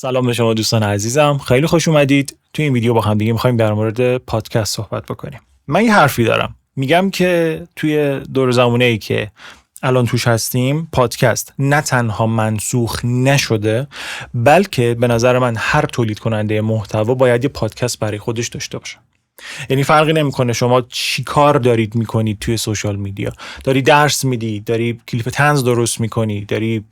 سلام به شما دوستان عزیزم، خیلی خوش اومدید. توی این ویدیو با هم دیگه می‌خوایم در مورد پادکست صحبت بکنیم. من یه حرفی دارم، میگم که توی دور زمانه‌ای که الان توش هستیم، پادکست نه تنها منسوخ نشده، بلکه به نظر من هر تولید کننده محتوا باید یه پادکست برای خودش داشته باشه. یعنی فرقی نمیکنه شما چی کار دارید میکنید توی سوشال میدیا، داری درس میدی، داری کلیپ طنز درست میکنی، داری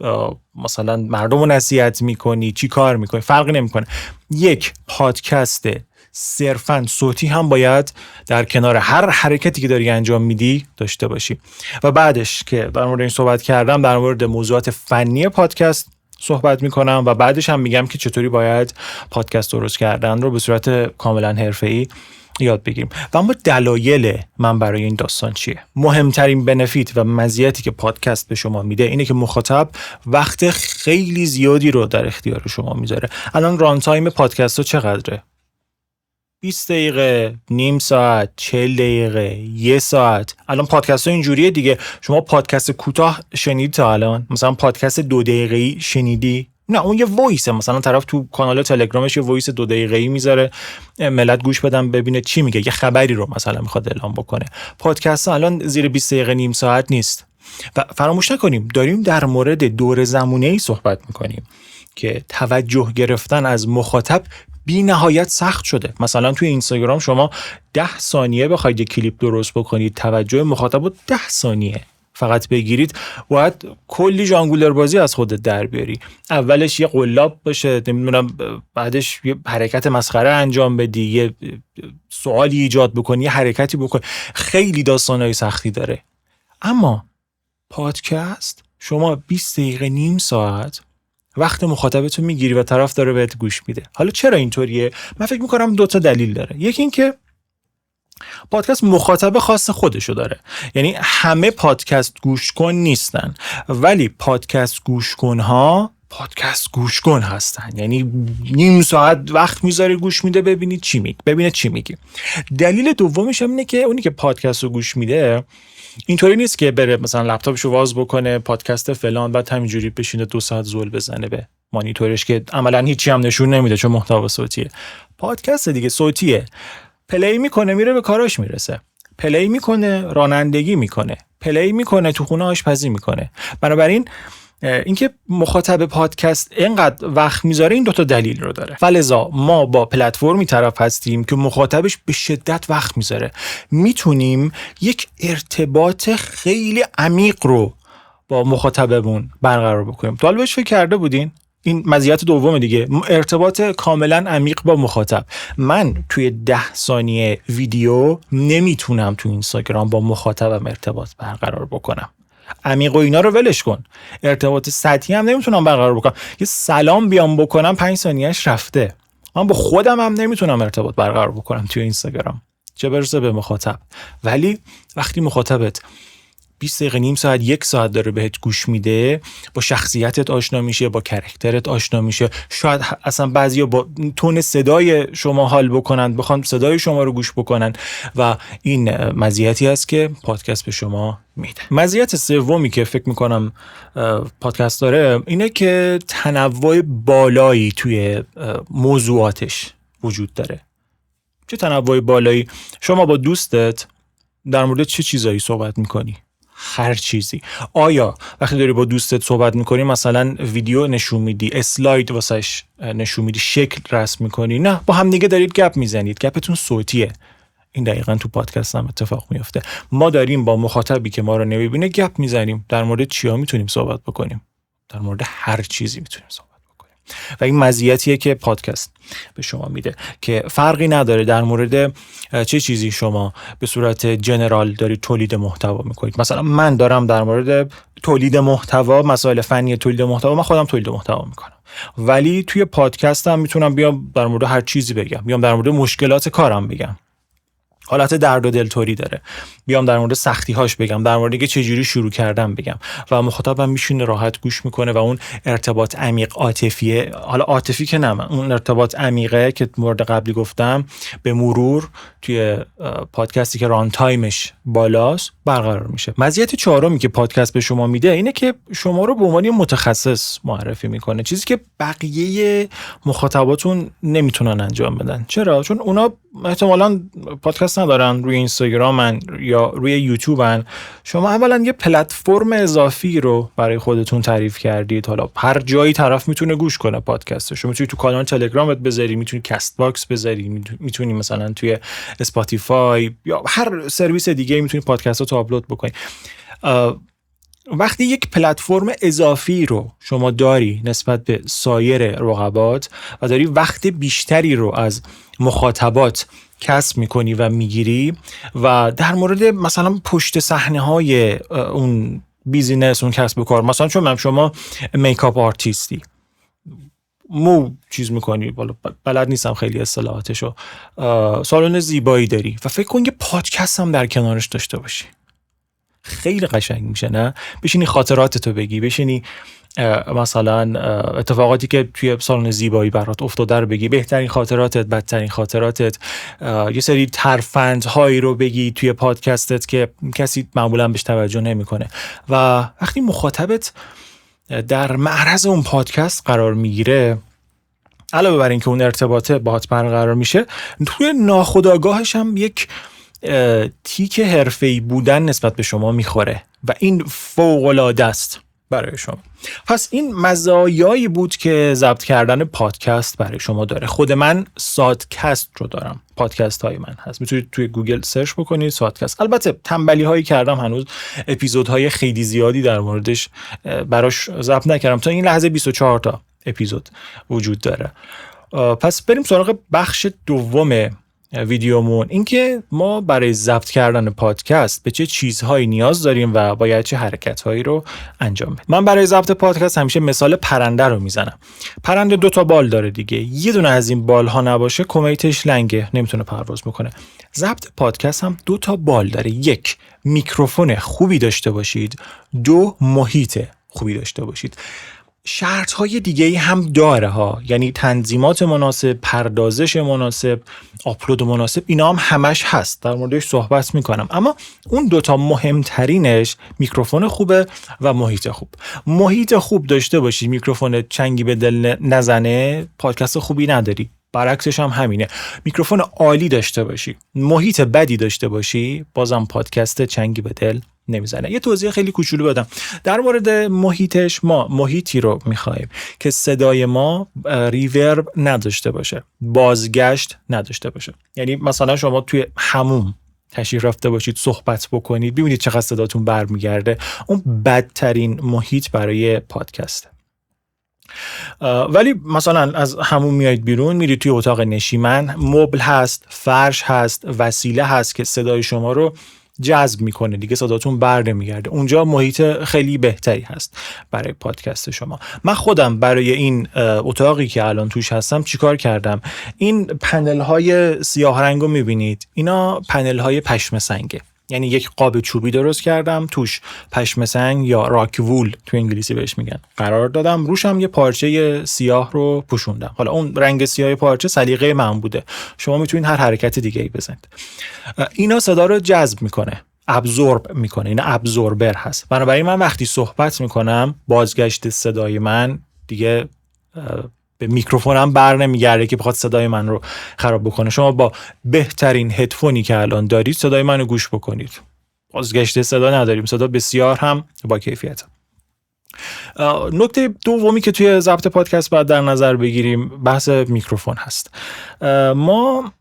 مثلا مردم رو نصیحت میکنی، چی کار میکنی، فرقی نمیکنه. یک پادکست صرفاً صوتی هم باید در کنار هر حرکتی که داری انجام میدی داشته باشی. و بعدش که در مورد این صحبت کردم، در مورد موضوعات فنی پادکست صحبت میکنم و بعدش هم میگم که چطوری باید پادکست درست کردن رو به صورت کاملا حرفه‌ای یاد بگیریم. و اما دلایل من برای این داستان چیه؟ مهمترین بنفیت و مزیتی که پادکست به شما میده اینه که مخاطب وقت خیلی زیادی رو در اختیار شما میذاره. الان ران تایم پادکست ها چقدره؟ 20 دقیقه، نیم ساعت، 40 دقیقه، 1 ساعت. الان پادکست ها اینجوریه دیگه. شما پادکست کوتاه شنیدی تا الان؟ مثلا پادکست 2 دقیقه‌ای شنیدی؟ نه، اون یه وایسه. مثلا طرف تو کانال تلگرامش یه وایس 2 دقیقه‌ای میذاره، ملت گوش بدن ببینه چی میگه، یه خبری رو مثلا میخواد اعلام بکنه. پادکست ها الان زیر 20 دقیقه، نیم ساعت نیست. و فراموش نکنیم داریم در مورد دور زمانه‌ای صحبت میکنیم که توجه گرفتن از مخاطب بی نهایت سخت شده. مثلا توی اینستاگرام شما 10 ثانیه بخواید یک کلیپ درست بکنید، توجه مخاطب رو 10 ثانیه فقط بگیرید، باید کلی ژانگولر بازی از خودت در بیاری. اولش یه قلاب باشه، نمیدونم، بعدش یه حرکت مسخره انجام بدی، یه سوالی ایجاد بکنی، یه حرکتی بکنی. خیلی داستانای سختی داره. اما پادکست شما 20 دقیقه، نیم ساعت وقت مخاطبتو میگیری و طرف داره بهت گوش میده. حالا چرا اینطوریه؟ من فکر میکنم 2 تا دلیل داره. یکی این که پادکست مخاطب خاص خودشو داره. یعنی همه پادکست گوش کن نیستن، ولی پادکست گوش کنها پادکست گوش کن هستن. یعنی نیم ساعت وقت میذاره گوش میده ببینید چی میگی. دلیل دومش هم اینه که اونی که پادکست رو گوش میده اینطوری نیست که بره مثلا لپتاپشو باز بکنه، پادکست فلان، بعد همینجوری بشینه 2 ساعت زول بزنه به مانیتورش که عملاً هیچی هم نشون نمیده چون محتوا صوتیه. پادکست دیگه صوتیه، پلی میکنه میره به کاراش میرسه، پلی میکنه رانندگی میکنه، پلی میکنه تو خونه آشپزی میکنه. بنابراین اینکه مخاطب پادکست اینقدر وقت میذاره این 2 تا دلیل رو داره. فلذا ما با پلتفرمی طرف هستیم که مخاطبش به شدت وقت میذاره، میتونیم یک ارتباط خیلی عمیق رو با مخاطبمون برقرار بکنیم. تا حالا بهش فکر کرده بودین؟ این مزیت دوم دیگه، ارتباط کاملا عمیق با مخاطب. من توی 10 ثانیه ویدیو نمیتونم تو اینستاگرام با مخاطبم ارتباط برقرار بکنم. عمیق و اینا رو ولش کن، ارتباط سطحی هم نمیتونم برقرار بکنم. یه سلام بیام بکنم 5 ثانیهش رفته. من با خودم هم نمیتونم ارتباط برقرار بکنم توی اینستاگرام، چه برسه به مخاطب. ولی وقتی مخاطبت 20 دقیقه، نیم ساعت، 1 ساعت داره بهت گوش میده، با شخصیتت آشنا میشه، با کرکترت آشنا میشه، شاید اصلا بعضیا با تون صدای شما حال بکنن، بخوان صدای شما رو گوش بکنن. و این مزیتی است که پادکست به شما میده. مزیت سومی که فکر میکنم پادکست داره اینه که تنوع بالایی توی موضوعاتش وجود داره. چه تنوع بالایی؟ شما با دوستت در مورد چه چیزایی صحبت میکنی؟ هر چیزی. آیا وقتی داری با دوستت صحبت میکنی مثلا ویدیو نشون میدی، اسلاید واسش نشون میدی، شکل رسم میکنی؟ نه، با هم دیگه دارید گپ میزنید، گپتون صوتیه. این دقیقاً تو پادکست هم اتفاق میفته. ما داریم با مخاطبی که ما رو نمیبینه گپ میزنیم. در مورد چیا میتونیم صحبت بکنیم؟ در مورد هر چیزی میتونیم صحبت بکنیم. و این مزیتیه که پادکست به شما میده که فرقی نداره در مورد چه چیزی شما به صورت جنرال دارید تولید محتوا میکنید. مثلا من دارم در مورد تولید محتوا، مسائل فنی تولید محتوا، من خودم تولید محتوا میکنم، ولی توی پادکست هم میتونم بیام در مورد هر چیزی بگم، بیام در مورد مشکلات کارم بگم. حالت درد و دلتوری داره، بیام در مورد سختی‌هاش بگم، در مورد اینکه چجوری شروع کردم بگم و مخاطبم میشینه راحت گوش میکنه و اون ارتباط عمیق عاطفیه، حالا عاطفی که نه، اون ارتباط عمیقه که مورد قبلی گفتم به مرور توی پادکستی که ران تایمش بالاست برقرار میشه. مزیت چهارمی که پادکست به شما میده اینه که شما رو به عنوان متخصص معرفی میکنه، چیزی که بقیه مخاطباتون نمیتونن انجام بدن. چرا؟ چون اونا احتمالاً پادکست ندارن، روی اینستاگرامن یا روی یوتیوبن. شما اولا یه پلتفرم اضافی رو برای خودتون تعریف کردید. حالا هر جایی طرف میتونه گوش کنه پادکستشو، میتونی تو کانال تلگرامت بذاری، میتونی کست باکس بذاری، میتونی مثلا توی اسپاتیفای یا هر سرویس دیگه میتونی پادکستاتو آپلود بکنی. وقتی یک پلتفرم اضافی رو شما داری نسبت به سایر رقبات و داری وقت بیشتری رو از مخاطبات کسب میکنی و میگیری و در مورد مثلا پشت صحنه های اون بیزینس، اون کسب و کار، مثلا چون شما میکاپ آرتیستی، مو چیز میکنی، بلد نیستم خیلی اصطلاحاتشو، سالن زیبایی داری و فکر کن یه پادکست هم در کنارش داشته باشی، خیلی قشنگ میشه نه؟ بشینی خاطراتتو بگی، بشینی مثلا اتفاقاتی که توی سالن زیبایی برات افتاده رو بگی، بهترین خاطراتت، بدترین خاطراتت، یه سری ترفندهایی رو بگی توی پادکستت که کسی معمولا بهش توجه نمیکنه. و وقتی مخاطبت در معرض اون پادکست قرار میگیره، علاوه بر اینکه اون ارتباطه باهات برقرار میشه، توی ناخودآگاهش هم یک تیک حرفه‌ای بودن نسبت به شما میخوره و این فوق‌العاده است برای شما. پس این مزایایی بود که ضبط کردن پادکست برای شما داره. خود من سادکست رو دارم، پادکست های من هست، میتونید توی گوگل سرچ بکنید سادکست. البته تنبلی هایی کردم، هنوز اپیزودهای خیلی زیادی در موردش براش ضبط نکردم، تا این لحظه 24 تا اپیزود وجود داره. پس بریم سراغ بخش دوم ویدیومون، اینکه ما برای ضبط کردن پادکست به چه چیزهایی نیاز داریم و باید چه حرکتهایی رو انجام بدیم. من برای ضبط پادکست همیشه مثال پرنده رو میزنم. پرنده 2 تا بال داره دیگه، یه دونه از این بال ها نباشه کمیتش لنگه، نمیتونه پرواز بکنه. ضبط پادکست هم 2 تا بال داره، 1 میکروفون خوبی داشته باشید، 2 محیط خوبی داشته باشید. شرط های دیگه هم داره ها، یعنی تنظیمات مناسب، پردازش مناسب، آپلود مناسب، اینا هم همش هست، در موردش صحبت میکنم. اما اون 2 تا مهمترینش میکروفون خوبه و محیط خوب. محیط خوب داشته باشی، میکروفون چنگی به دل نزنه، پادکست خوبی نداری. برعکسش هم همینه، میکروفون عالی داشته باشی، محیط بدی داشته باشی، بازم پادکست چنگی به دل نمیزنه. یه توضیح خیلی کوچولو بدم در مورد محیطش. ما محیطی رو میخوایم که صدای ما ریورب نداشته باشه، بازگشت نداشته باشه. یعنی مثلا شما توی حموم تشریف رفته باشید، صحبت بکنید، ببینید چقدر صداتون برمیگرده، اون بدترین محیط برای پادکسته. ولی مثلا از حموم میایید بیرون، میرید توی اتاق نشیمن، مبل هست، فرش هست، وسیله هست که صدای شما رو جذب میکنه دیگه، صداتون بر نمیگرده، اونجا محیط خیلی بهتری هست برای پادکست شما. من خودم برای این اتاقی که الان توش هستم چیکار کردم؟ این پنل های سیاه رنگو میبینید، اینا پنل های پشم سنگه، یعنی یک قاب چوبی درست کردم، توش پشم سنگ یا راک وول تو انگلیسی بهش میگن قرار دادم، روشم یه پارچه سیاه رو پوشوندم. حالا اون رنگ سیاه پارچه سلیقه من بوده، شما میتونید هر حرکت دیگه ای بزنید. اینا صدا رو جذب میکنه، ابزورب میکنه، اینا ابزوربر هست. بنابراین من وقتی صحبت میکنم، بازگشت صدای من دیگه به میکروفونم بر نمیگرده که بخواد صدای من رو خراب بکنه. شما با بهترین هدفونی که الان دارید صدای منو گوش بکنید، بازگشت صدا نداریم، صدا بسیار هم با کیفیت. نکته دومی که توی ضبط پادکست باید در نظر بگیریم بحث میکروفون هست. ما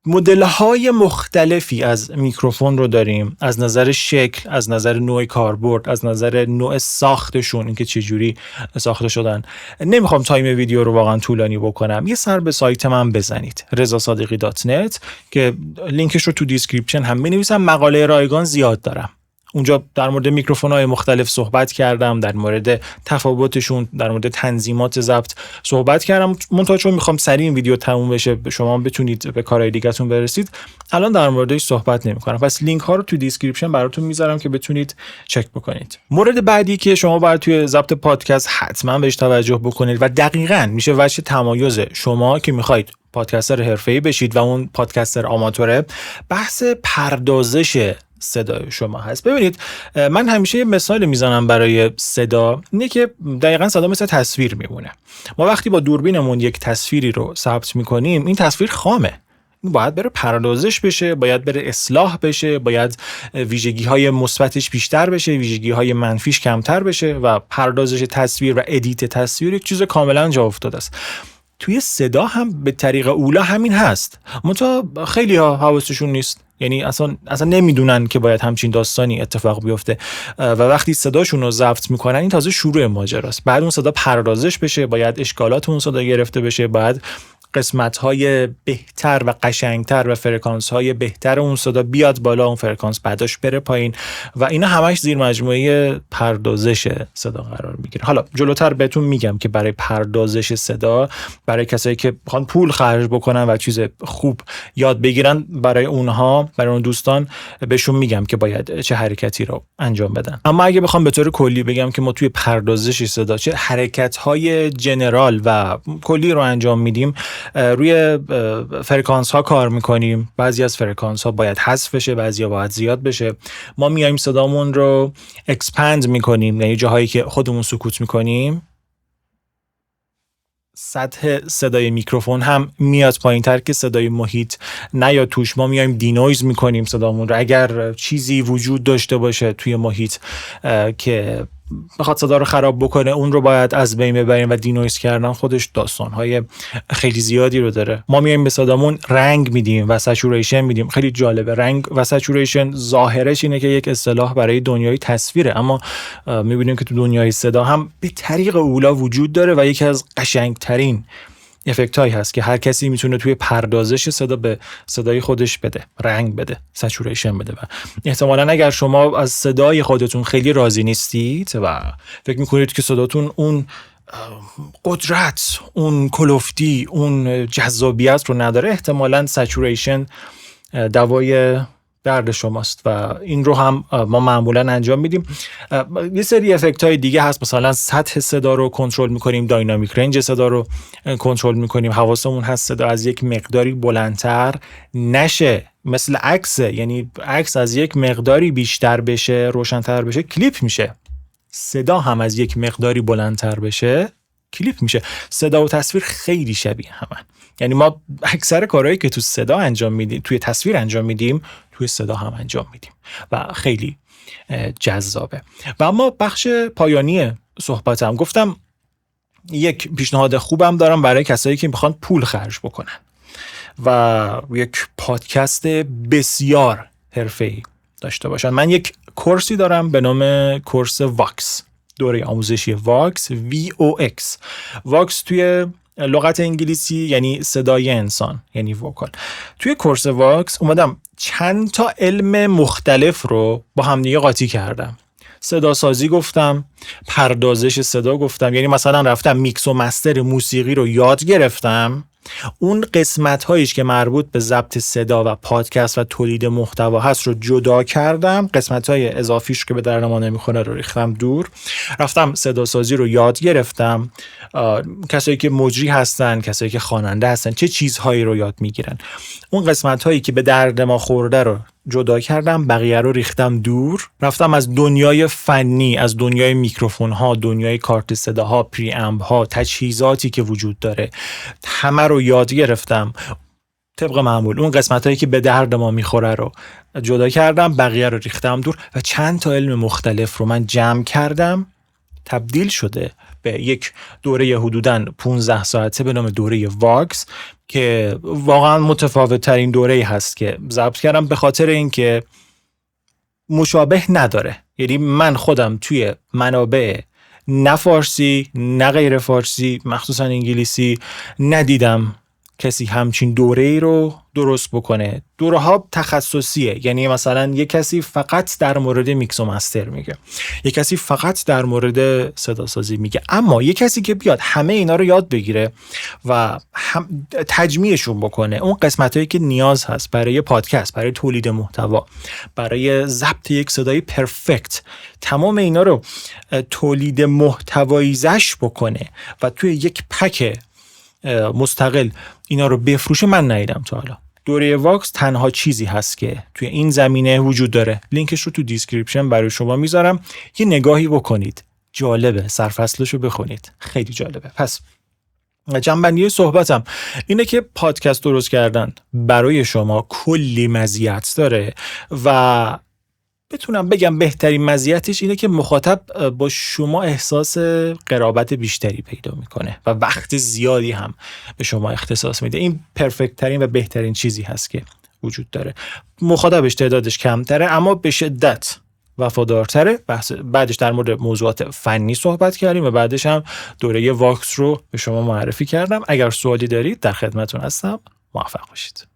مدل‌های مختلفی از میکروفون رو داریم، از نظر شکل، از نظر نوع کاربرد، از نظر نوع ساختشون، اینکه چه جوری ساخته شدن. نمیخوام تایم ویدیو رو واقعا طولانی بکنم، یه سر به سایت من بزنید rezasadeghi.net که لینکش رو تو دیسکریپشن هم می‌نویسم. مقاله رایگان زیاد دارم، اونجا در مورد میکروفون‌های مختلف صحبت کردم، در مورد تفاوتشون، در مورد تنظیمات ضبط صحبت کردم. منتها چون میخوام سریع این ویدیو تموم بشه شما بتونید به کارهای دیگه‌تون برسید، الان در موردش صحبت نمی‌کنم. پس لینک ها رو تو دیسکریپشن براتون میذارم که بتونید چک بکنید. مورد بعدی که شما باید توی ضبط پادکست حتما بهش توجه بکنید و دقیقاً میشه وجه تمایز شما که میخواید پادکستر حرفه‌ای بشید و اون پادکستر آماتوره، بحث پردازش صدای شما هست. ببینید من همیشه یه مثال میزنم برای صدا، اینه که دقیقاً صدا مثل تصویر میمونه. ما وقتی با دوربینمون یک تصویری رو ثبت میکنیم، این تصویر خامه، باید بره پردازش بشه، باید بره اصلاح بشه، باید ویژگی‌های مثبتش بیشتر بشه، ویژگی‌های منفیش کمتر بشه و پردازش تصویر و ادیت تصویر یک چیز کاملا جا افتاده است. توی صدا هم به طریق اولا همین هست، منتها خیلی ها حواسشون نیست، یعنی اصلا نمیدونن که باید همچین داستانی اتفاق بیفته و وقتی صداشون رو ضبط میکنن این تازه شروع ماجراست. بعد اون صدا پردازش بشه، باید اشکالات اون صدا گرفته بشه، باید قسمت‌های بهتر و قشنگتر و فرکانس‌های بهتر اون صدا بیاد بالا، اون فرکانس بعدش بره پایین و اینا همش زیر مجموعه پردازش صدا قرار میگیره. حالا جلوتر بهتون میگم که برای پردازش صدا، برای کسایی که میخوان پول خرج بکنن و چیز خوب یاد بگیرن، برای اونها، برای اون دوستان بهشون میگم که باید چه حرکتی رو انجام بدن. اما اگه بخوام به طور کلی بگم که ما توی پردازش صدا چه حرکت‌های جنرال و کلی رو انجام میدیم، روی فرکانس ها کار میکنیم. بعضی از فرکانس ها باید حذف بشه، بعضی ها باید زیاد بشه. ما میایم صدامون رو اکسپند میکنیم، یعنی جاهایی که خودمون سکوت میکنیم سطح صدای میکروفون هم میاد پایین‌تر که صدای محیط نیاد توش. ما میایم دینویز میکنیم صدامون رو. اگر چیزی وجود داشته باشه توی محیط که بخواد صدا رو خراب بکنه، اون رو باید از بین ببریم و دینویز کردن خودش داستان‌های خیلی زیادی رو داره. ما میایم به صدامون رنگ میدیم و سچوریشن میدیم. خیلی جالبه، رنگ و سچوریشن ظاهرش اینه که یک اصطلاح برای دنیای تصویره، اما میبینیم که تو دنیای صدا هم به طریق اولا وجود داره و یکی از قشنگترین افکت هایی هست که هر کسی میتونه توی پردازش صدا به صدای خودش بده، رنگ بده، سچوریشن بده. و احتمالاً اگر شما از صدای خودتون خیلی راضی نیستید و فکر میکنید که صداتون اون قدرت، اون کلفتی، اون جذابیت رو نداره، احتمالاً سچوریشن دوای درد شماست و این رو هم ما معمولا انجام میدیم. یه سری افکت های دیگه هست، مثلا سطح صدا رو کنترل میکنیم، داینامیک رنج صدا رو کنترل میکنیم، حواسمون هست صدا از یک مقداری بلندتر نشه، مثل عکس، یعنی عکس از یک مقداری بیشتر بشه، روشن‌تر بشه، کلیپ میشه. صدا هم از یک مقداری بلندتر بشه، کلیپ میشه. صدا و تصویر خیلی شبیه همن، یعنی ما اکثر کارهایی که تو صدا انجام میدیم، توی تصویر انجام میدیم، توی صدا هم انجام میدیم و خیلی جذابه. و اما بخش پایانی صحبتم گفتم یک پیشنهاد خوبم دارم برای کسایی که میخوان پول خرج بکنن و یک پادکست بسیار حرفه‌ای داشته باشن. من یک کورسی دارم به نام کورس واکس، دوره آموزشی واکس، VOX. واکس توی لغت انگلیسی یعنی صدای انسان، یعنی وکال. توی کورس واکس اومدم چند تا علم مختلف رو با هم دیگه قاطی کردم. صدا سازی گفتم، پردازش صدا گفتم، یعنی مثلا رفتم میکس و مستر موسیقی رو یاد گرفتم، اون قسمت هاییش که مربوط به ضبط صدا و پادکست و تولید محتوا هست رو جدا کردم، قسمت های اضافیش که به درد ما نمیخوره رو ریختم دور، رفتم صدا سازی رو یاد گرفتم، کسایی که مجری هستن، کسایی که خواننده هستن چه چیزهایی رو یاد میگیرن، اون قسمت هایی که به درد ما خورده رو جدا کردم، بقیه رو ریختم دور، رفتم از دنیای فنی، از دنیای میکروفون ها، دنیای کارت صداها، پری امپ ها، تجهیزاتی که وجود داره، همه رو یاد گرفتم. طبق معمول اون قسمت هایی که به درد ما میخوره رو جدا کردم، بقیه رو ریختم دور و چند تا علم مختلف رو من جمع کردم، تبدیل شده به یک دوره حدوداً 15 ساعته به نام دوره واکس که واقعا متفاوت ترین دوره‌ای هست که ضبط کردم، به خاطر اینکه مشابه نداره. یعنی من خودم توی منابع نه فارسی نه غیر فارسی، مخصوصا انگلیسی، ندیدم کسی همچین دوره‌ای رو درست بکنه. دوره‌ها تخصصیه، یعنی مثلا یک کسی فقط در مورد میکس و مستر میگه، یک کسی فقط در مورد صدا سازی میگه. اما یک کسی که بیاد همه اینا رو یاد بگیره و تجمیعشون بکنه، اون قسمتایی که نیاز هست برای پادکست، برای تولید محتوا، برای ضبط یک صدای پرفکت، تمام اینا رو تولید محتواییزش بکنه و توی یک پک مستقل اینا رو بفروشه، من ندیدم تا حالا. دوره واکس تنها چیزی هست که توی این زمینه وجود داره. لینکش رو تو دیسکریپشن برای شما میذارم، یه نگاهی بکنید، جالبه، سرفصلش رو بخونید، خیلی جالبه. پس جنبندی صحبتم اینه که پادکست درست کردن برای شما کلی مزیت داره و بتونم بگم بهترین مزیتش اینه که مخاطب با شما احساس قرابت بیشتری پیدا میکنه و وقت زیادی هم به شما اختصاص میده. این پرفکت ترین و بهترین چیزی هست که وجود داره. مخاطبش تعدادش کمتره اما به شدت وفادارتره. بعدش در مورد موضوعات فنی صحبت کردیم و بعدش هم دوره واکس رو به شما معرفی کردم. اگر سوالی دارید در خدمتتون هستم. موفق باشید.